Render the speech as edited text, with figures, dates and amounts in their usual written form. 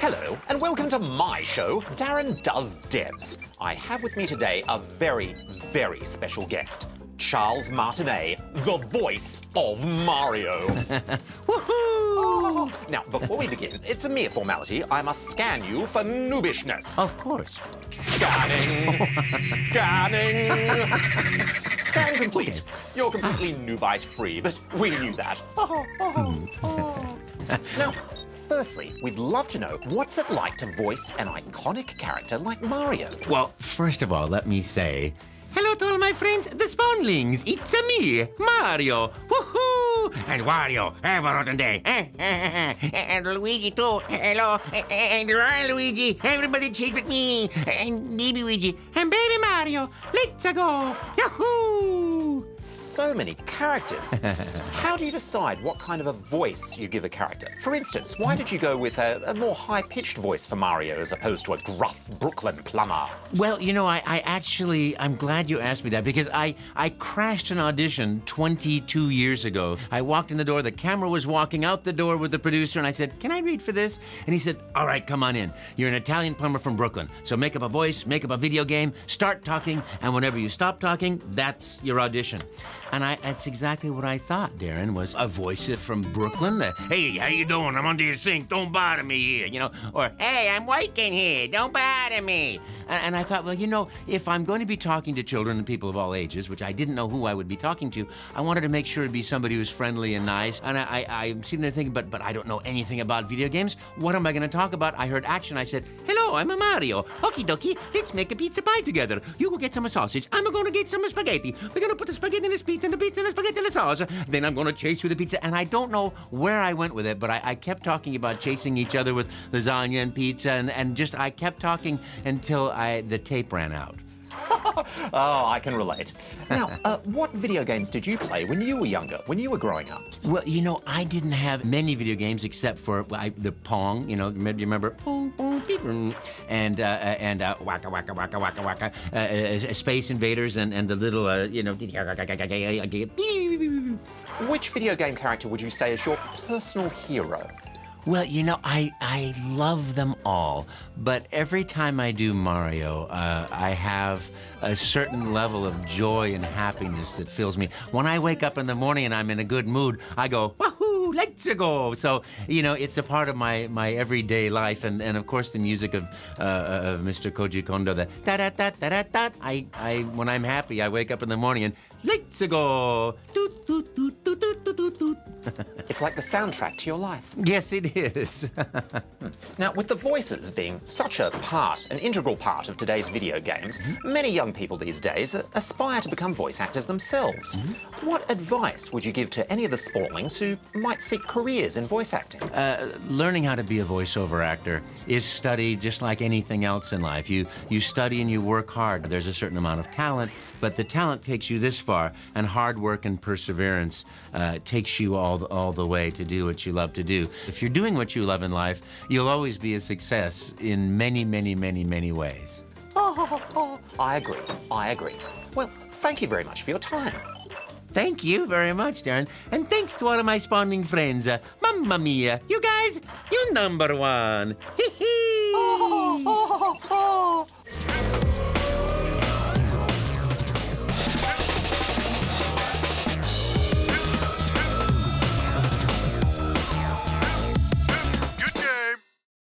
Hello, and welcome to my show, D.A.R.R.E.N Does Devs. I have with me today a very, very special guest, Charles Martinet, the voice of Mario. Woohoo! Now, before we begin, it's a mere formality. I must scan you for noobishness. Of course. Scanning. Scanning. Scan complete. You're completely noobite free, but we knew that. Now, firstly, we'd love to know what's it like to voice an iconic character like Mario. Well, first of all, let me say, hello to all my friends, the Spawnlings. It's me, Mario. Woohoo! And Wario, have a rotten day. And Luigi too. Hello. And Luigi. Everybody cheat with me. And baby Luigi. And baby Mario. Let's go. Yahoo! So many characters. How do you decide what kind of a voice you give a character? For instance, why did you go with a more high-pitched voice for Mario as opposed to a gruff Brooklyn plumber? Well, you know, I'm glad you asked me that because I crashed an audition 22 years ago. I walked in the door, the camera was walking out the door with the producer, and I said, can I read for this? And he said, all right, come on in. You're an Italian plumber from Brooklyn, so make up a voice, make up a video game, start talking, and whenever you stop talking, that's your audition. And that's exactly what I thought, D.A.R.R.E.N, was a voice from Brooklyn. Hey, how you doing? I'm under your sink. Don't bother me here, you know? Or, hey, I'm working here. Don't bother me. And I thought, well, you know, if I'm going to be talking to children and people of all ages, which I didn't know who I would be talking to, I wanted to make sure it'd be somebody who's friendly and nice. And I'm sitting there thinking, but I don't know anything about video games. What am I going to talk about? I heard action. I said, hello, I'm a Mario. Okie dokie, let's make a pizza pie together. You go get some sausage. I'm going to get some spaghetti. We're going to put the spaghetti in this pizza and the pizza and the spaghetti and the sauce. Then I'm going to chase you with the pizza. And I don't know where I went with it, but I kept talking about chasing each other with lasagna and pizza. And just I kept talking until the tape ran out. Oh, I can relate. Now, what video games did you play when you were younger, when you were growing up? Well, you know, I didn't have many video games except for the Pong, you know, do you remember? Pong, pong, beep, and Waka, Waka, Waka, Waka, Waka, Space Invaders and the little, you know, Which video game character would you say is your personal hero? Well, you know, I love them all, but every time I do Mario, I have a certain level of joy and happiness that fills me. When I wake up in the morning and I'm in a good mood, I go, wahoo, let's go. So, you know, it's a part of my everyday life, and of course the music of Mr. Koji Kondo, the da-da-da-da-da-da. When I'm happy, I wake up in the morning and let's go. Doot, doot, doot, doot, doot, doot, doot. It's like the soundtrack to your life. Yes, it is. Now, with the voices being such an integral part of today's video games, many young people these days aspire to become voice actors themselves. What advice would you give to any of the Spawnlings who might seek careers in voice acting? Learning how to be a voiceover actor is study just like anything else in life. You study and you work hard. There's a certain amount of talent, but the talent takes you this far, and hard work and perseverance takes you all the way to do what you love to do. If you're doing what you love in life, you'll always be a success in many, many, many, many ways. I agree. Well, thank you very much for your time. Thank you very much, D.A.R.R.E.N. And thanks to all of my Spawning friends. Mamma mia, you guys, you're number one. Hee hee.